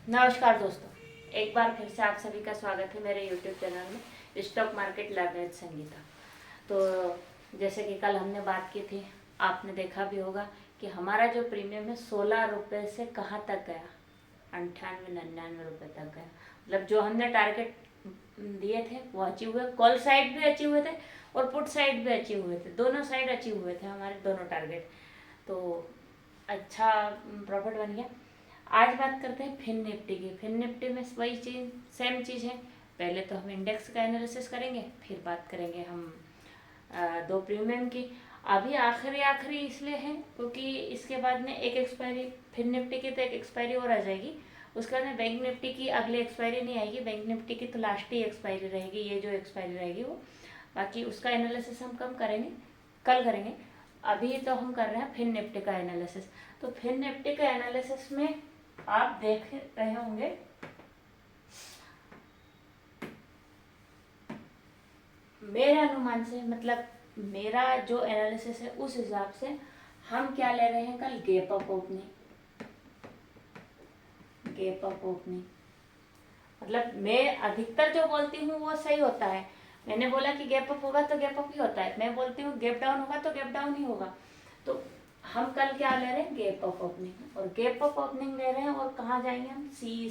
नमस्कार दोस्तों, एक बार फिर से आप सभी का स्वागत है मेरे YouTube चैनल में stock market learn with Sangeeta. तो जैसे कि कल हमने बात की थी, आपने देखा भी होगा कि हमारा जो प्रीमियम है 16 रुपये से कहाँ तक गया, 98-99 रुपये तक गया। मतलब जो हमने टारगेट दिए थे वो अचीव हुए, कॉल साइड भी अचीव हुए थे और पुट साइड भी अचीव हुए थे, दोनों साइड अचीव हुए थे हमारे दोनों टारगेट। तो अच्छा प्रॉफिट बन गया। आज बात करते हैं फिन निफ्टी की। फिन निफ्टी में वही चीज़ सेम चीज़ है। पहले तो हम इंडेक्स का एनालिसिस करेंगे, फिर बात करेंगे हम दो प्रीमियम की। अभी आखिरी इसलिए है क्योंकि इसके बाद में एक एक्सपायरी, फिन निफ्टी की तो एक एक्सपायरी और आ जाएगी। उसके बाद में बैंक निफ्टी की अगली एक्सपायरी नहीं आएगी, बैंक निफ्टी की तो लास्ट ही एक्सपायरी रहेगी, ये जो एक्सपायरी रहेगी वो। बाकी उसका एनालिसिस हम कल करेंगे। अभी तो हम कर रहे हैं फिन निफ्टी का एनालिसिस। तो फिन निफ्टी का एनालिसिस में आप देख रहे होंगे मेरे अनुमान से, मतलब मेरा जो एनालिसिस है उस हिसाब से हम क्या ले रहे हैं कल, गैप अप ओपनिंग। मतलब मैं अधिकतर जो बोलती हूँ वो सही होता है। मैंने बोला कि गैप अप होगा तो गैप अप ही होता है, मैं बोलती हूँ गैप डाउन होगा तो गैप डाउन ही होगा। तो हम कल क्या ले रहे हैं, गैप अप ओपनिंग। और गैप अप ओपनिंग ले रहे हैं और कहाँ जाएंगे हम, सी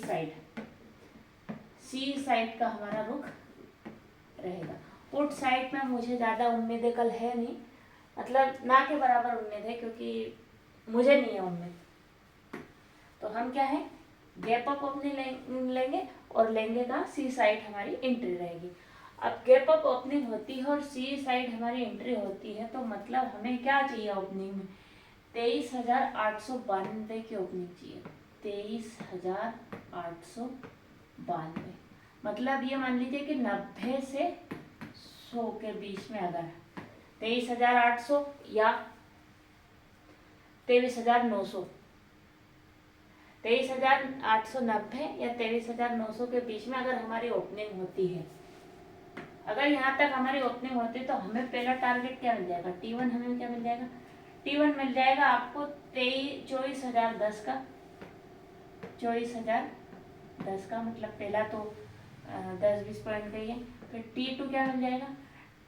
साइड का हमारा रुख रहेगा। पुट साइड में मुझे ज़्यादा उम्मीदें कल है नहीं, मतलब ना के बराबर उम्मीद है, क्योंकि मुझे नहीं है उम्मीद। तो हम क्या है, गैप अप ओपनिंग लेंगे और लेंगे कहाँ, सी साइड हमारी एंट्री रहेगी। अब गैप अप ओपनिंग होती है और सी साइड हमारी एंट्री होती है, तो मतलब हमें क्या चाहिए ओपनिंग में, 23,892 की ओपनिंग चाहिए। 23,892, मतलब ये मान लीजिए कि 90 से 100 के बीच में, अगर 23,800 या 23,900, 23,890 या 23,900 के बीच में अगर हमारी ओपनिंग होती है, अगर यहाँ तक हमारी ओपनिंग होती है, तो हमें पहला टारगेट क्या मिल जाएगा, T1 हमें क्या मिल जाएगा, T1 मिल जाएगा आपको 24,010 का। 24,010 का मतलब पहला तो 10-20 पॉइंट का ही है। फिर T2 क्या मिल जाएगा,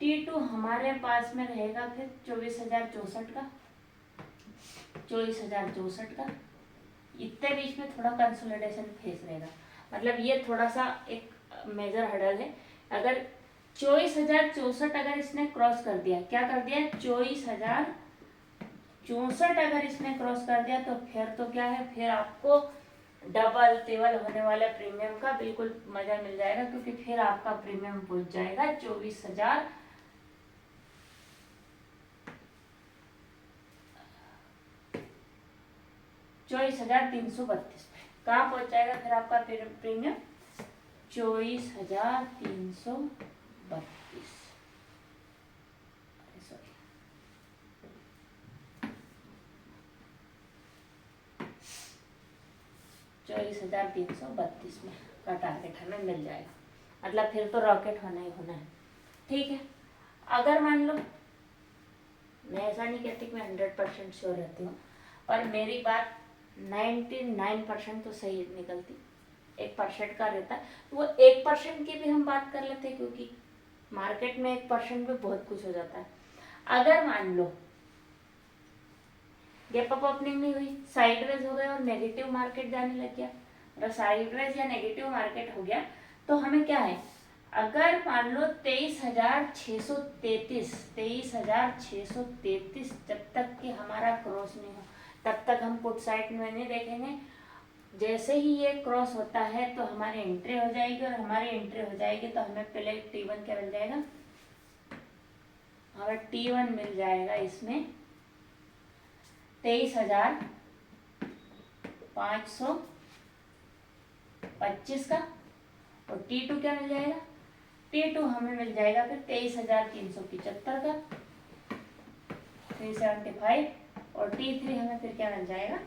T2 हमारे पास में रहेगा फिर 24,064 का। 24,064 का इतने बीच में थोड़ा कंसोलिडेशन फेस रहेगा, मतलब ये थोड़ा सा एक मेजर हडल है। अगर 24,064 अगर इसने क्रॉस कर दिया, क्या कर दिया, 24,064 अगर इसने क्रॉस कर दिया, तो फिर तो क्या है, फिर आपको डबल टेबल होने वाले प्रीमियम का बिल्कुल मजा मिल जाएगा, क्योंकि फिर आपका प्रीमियम पहुंच जाएगा 24,332 पे। कहाँ पहुंच जाएगा फिर आपका प्रीमियम, 24,332, सॉरी 24,332 में का टारगेट हमें मिल जाएगा। मतलब फिर तो रॉकेट होना ही होना है। ठीक है, अगर मान लो, मैं ऐसा नहीं कहती कि मैं 100% श्योर रहती हूँ, पर मेरी बात 99% तो सही निकलती, 1% का रहता है। वो 1% की भी हम बात कर लेते हैं, क्योंकि मार्केट में 1% में बहुत कुछ हो जाता है। अगर मान लो गैप अप ओपनिंग नहीं हुई, साइडवेज हो गए और नेगेटिव मार्केट जाने लग गया, मतलब साइडवेज या नेगेटिव मार्केट हो गया, तो हमें क्या है, अगर मान लो 23,633 जब तक कि हमारा क्रॉस नहीं हो, तब तक हम पुट साइड में नहीं देखेंगे। जैसे ही ये क्रॉस होता है तो हमारी एंट्री हो जाएगी, और हमारी एंट्री हो जाएगी तो हमें पहले T1 क्या मिल जाएगा, हमें T1 मिल जाएगा इसमें 23,525 का। और T2 क्या मिल जाएगा, T2 हमें मिल जाएगा फिर 23,375 का, 375। और T3 हमें फिर क्या मिल जाएगा,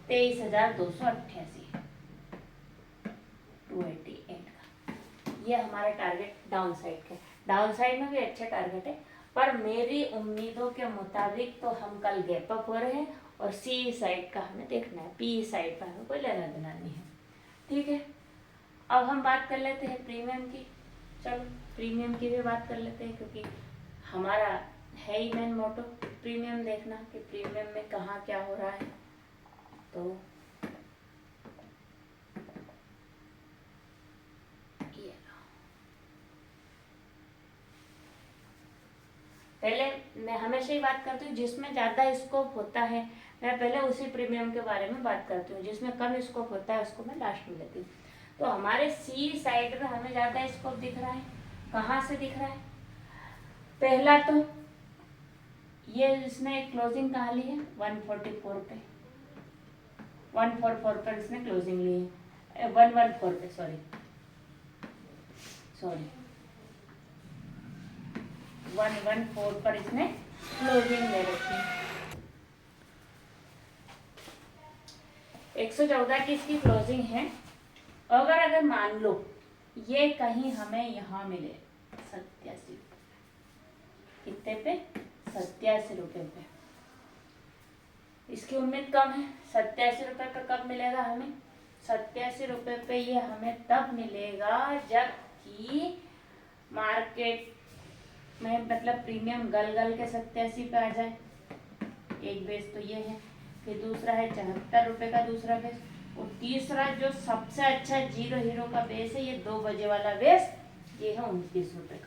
23,288, 288 का। ये हमारा टारगेट डाउन साइड का। डाउन साइड में भी अच्छे टारगेट है, पर मेरी उम्मीदों के मुताबिक तो हम कल गैप अप हो रहे हैं, और सी साइड का हमें देखना है, पी साइड पर हमें कोई लेना देना नहीं है। ठीक है, अब हम बात कर लेते हैं प्रीमियम की। चलो प्रीमियम की भी बात कर लेते हैं, क्योंकि हमारा है ही मेन मोटो प्रीमियम देखना कि प्रीमियम में कहाँ क्या हो रहा है। तो ये पहले मैं हमेशा ही बात करती हूँ जिसमें ज़्यादा स्कोप होता है, मैं पहले उसी प्रीमियम के बारे में बात करती हूँ। जिसमें कम स्कोप होता है उसको मैं लास्ट में लेती हूँ। तो हमारे सी साइड में हमें ज़्यादा स्कोप दिख रहा है। कहाँ से दिख रहा है? पहला तो ये इसने क्लोजिंग कहाँ ली है? 144 पे, 144 पर इसने क्लोजिंग ली है, 114 पे, सॉरी 114 पर इसने क्लोजिंग ले रखी है। 114 की इसकी क्लोजिंग है। अगर मान लो ये कहीं हमें यहाँ मिले 87, कितने पे? 87 रुपये पे। इसकी उम्मीद कम है। 87 रुपये पे कब मिलेगा हमें? 87 रुपये पे ये हमें तब मिलेगा जब कि मार्केट में मतलब प्रीमियम गल के 87 पे आ जाए। एक बेस तो ये है, फिर दूसरा है 74 रुपये का दूसरा बेस, और तीसरा जो सबसे अच्छा जीरो हीरो का बेस है, ये 2 बजे वाला बेस, ये है 29 रुपये का।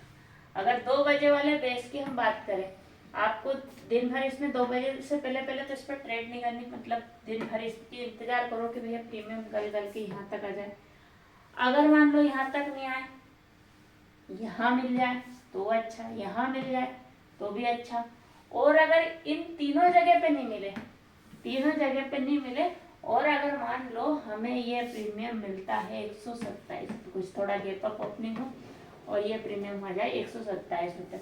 अगर 2 बजे वाले बेस की हम बात करें, आपको दिन भर इसमें 2 बजे से पहले तो इस पर ट्रेड नहीं करनी, मतलब दिन भर इसकी इंतजार करो कि भैया प्रीमियम गल के यहाँ तक आ जाए। अगर मान लो यहाँ तक नहीं आए, यहाँ मिल जाए तो अच्छा, यहाँ मिल जाए तो भी अच्छा, और अगर इन तीनों जगह पे नहीं मिले, तीनों जगह पे नहीं मिले, और अगर मान लो हमें ये प्रीमियम मिलता है 127, कुछ थोड़ा गैप अप ओपनिंग हो और ये प्रीमियम आ जाए 127 रुपये।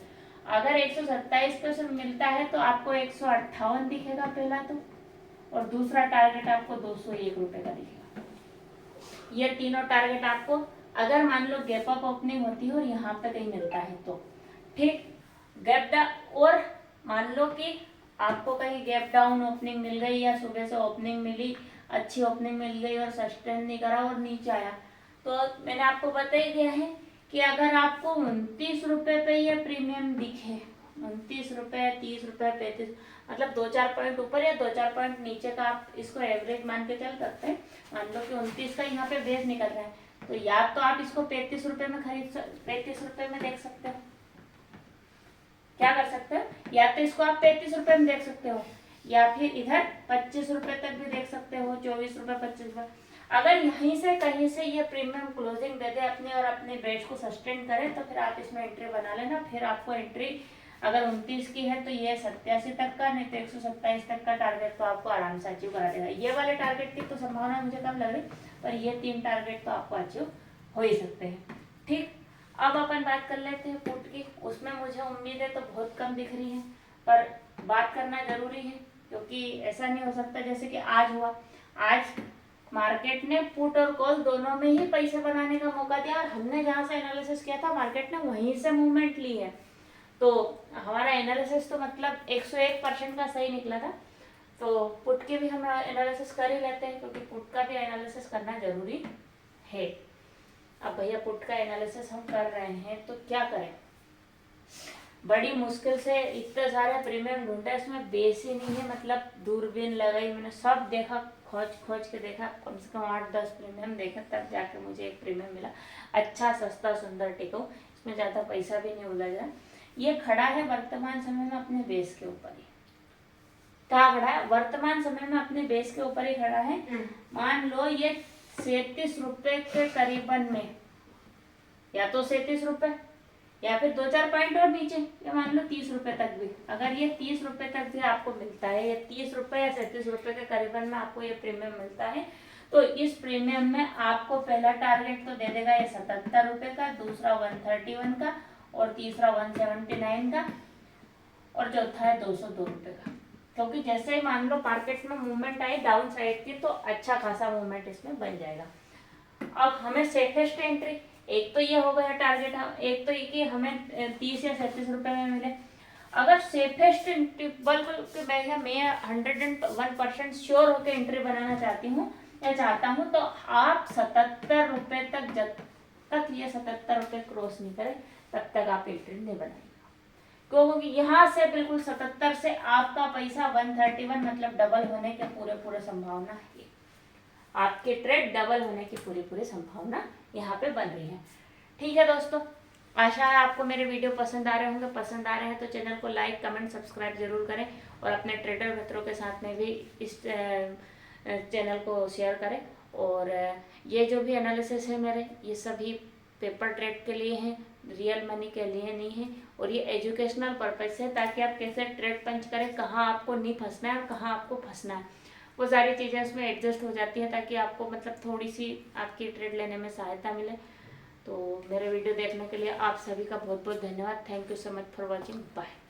अगर 127 पे से मिलता है तो आपको 158 दिखेगा पहला तो, और दूसरा टारगेट आपको 201 रुपये का दिखेगा। ये तीनों टारगेट आपको अगर मान लो गैप अप ओपनिंग होती है और यहाँ पे कहीं मिलता है तो ठीक। गैप डाउन, और मान लो कि आपको कहीं गैप डाउन ओपनिंग मिल गई या सुबह से ओपनिंग मिली, अच्छी ओपनिंग मिल गई और सस्टेन नहीं करा और नीचे आया, तो मैंने आपको बता ही दिया है कि अगर आपको 29 रुपये पे ये प्रीमियम दिखे, 29 रुपये, 30 रुपये, 35, मतलब 2-4 पॉइंट ऊपर या 2-4 पॉइंट नीचे का आप इसको एवरेज मान के चल सकते हैं। मान लो कि 29 का यहाँ पे बेस निकल रहा है, तो या तो आप इसको 35 रुपये में 35 रुपये में देख सकते हो। क्या कर सकते हो? या तो इसको आप 35 रुपये में देख सकते हो, या फिर इधर 25 रुपये तक भी देख सकते हो, 24 रुपये, 25 रुपये। अगर यहीं से कहीं से ये प्रीमियम क्लोजिंग दे दे अपने और अपने बेच को सस्टेन करे तो फिर आप इसमें एंट्री बना लेना। फिर आपको एंट्री अगर 29 की है तो ये 87 तक का, नहीं तो 127 तक का टारगेट तो आपको आराम से अचीव करा देगा। ये वाले टारगेट की तो संभावना मुझे कम लग रही, पर ये 3 टारगेट तो आपको अचीव हो ही सकते हैं। ठीक, अब अपन बात कर लेते हैं पुट की। उसमें मुझे उम्मीद है तो बहुत कम दिख रही है, पर बात करना जरूरी है, क्योंकि ऐसा नहीं हो सकता जैसे कि आज हुआ। आज मार्केट ने पुट और कॉल दोनों में ही पैसे बनाने का मौका दिया, और हमने जहाँ से एनालिसिस किया था मार्केट ने वहीं से मूवमेंट ली है। तो हमारा एनालिसिस तो मतलब 101% का सही निकला था। तो पुट के भी हम एनालिसिस कर ही लेते हैं, क्योंकि पुट का भी एनालिसिस करना जरूरी है। अब भैया पुट का एनालिसिस हम कर रहे हैं तो क्या करें? बड़ी मुश्किल से इतने सारे प्रीमियम ढूंढे, इसमें बेस ही नहीं है, मतलब दूरबीन लगाई मैंने, सब देखा, खोज के देखा, कम से कम 8-10 प्रीमियम देखे, तब जाके मुझे एक प्रीमियम मिला, अच्छा, सस्ता, सुंदर, टिकाऊ, इसमें ज़्यादा पैसा भी नहीं उलझा। ये खड़ा है वर्तमान समय में अपने बेस के ऊपर ही। क्या खड़ा है? वर्तमान समय में अपने बेस के ऊपर ही खड़ा है। मान लो ये 37 रुपये के करीबन में, या तो 37 रुपये या फिर 2-4 पॉइंट और नीचे, या मान लो 30 रुपये तक भी। अगर ये 30 रुपये तक भी आपको मिलता है, या 30 रुपये या 37 रुपये के करीबन में आपको ये प्रीमियम मिलता है, तो इस प्रीमियम में आपको पहला टारगेट तो दे देगा ये 77 रुपये का, दूसरा 131 का, और तीसरा 179 का, और चौथा है 202 रुपये का। क्योंकि जैसे ही मान लो मार्केट में मूवमेंट आई डाउन साइड की, तो अच्छा खासा मूवमेंट इसमें बन जाएगा। अब हमें सेफेस्ट एंट्री, एक तो ये हो गया टारगेट, एक तो ये कि हमें 30 या 37 रुपये में मिले। अगर सेफेस्ट एंट्री, बल्कि मैं 101% श्योर होकर एंट्री बनाना चाहती हूँ, या चाहता हूँ, तो आप 77 रुपये तक, जब तक ये 77 रुपये क्रॉस नहीं करे तब तक आप एक ट्रेड नहीं बनाइएगा, क्योंकि यहाँ से बिल्कुल 77 से आपका पैसा 131 मतलब डबल होने के पूरे संभावना है। आपके ट्रेड डबल होने की पूरी संभावना यहाँ पे बन रही है। ठीक है दोस्तों, आशा है आपको मेरे वीडियो पसंद आ रहे होंगे। पसंद आ रहे हैं तो चैनल को लाइक, कमेंट, सब्सक्राइब जरूर करें और अपने ट्रेडर मित्रों के साथ में भी इस चैनल को शेयर करें। और ये जो भी एनालिसिस है मेरे, ये सभी पेपर ट्रेड के लिए हैं, रियल मनी के लिए नहीं है। और ये एजुकेशनल पर्पज है, ताकि आप कैसे ट्रेड पंच करें, कहाँ आपको नहीं फंसना है और कहाँ आपको फंसना है, वो सारी चीज़ें उसमें एडजस्ट हो जाती हैं, ताकि आपको मतलब थोड़ी सी आपकी ट्रेड लेने में सहायता मिले। तो मेरे वीडियो देखने के लिए आप सभी का बहुत बहुत धन्यवाद। Thank you so much for watching. Bye.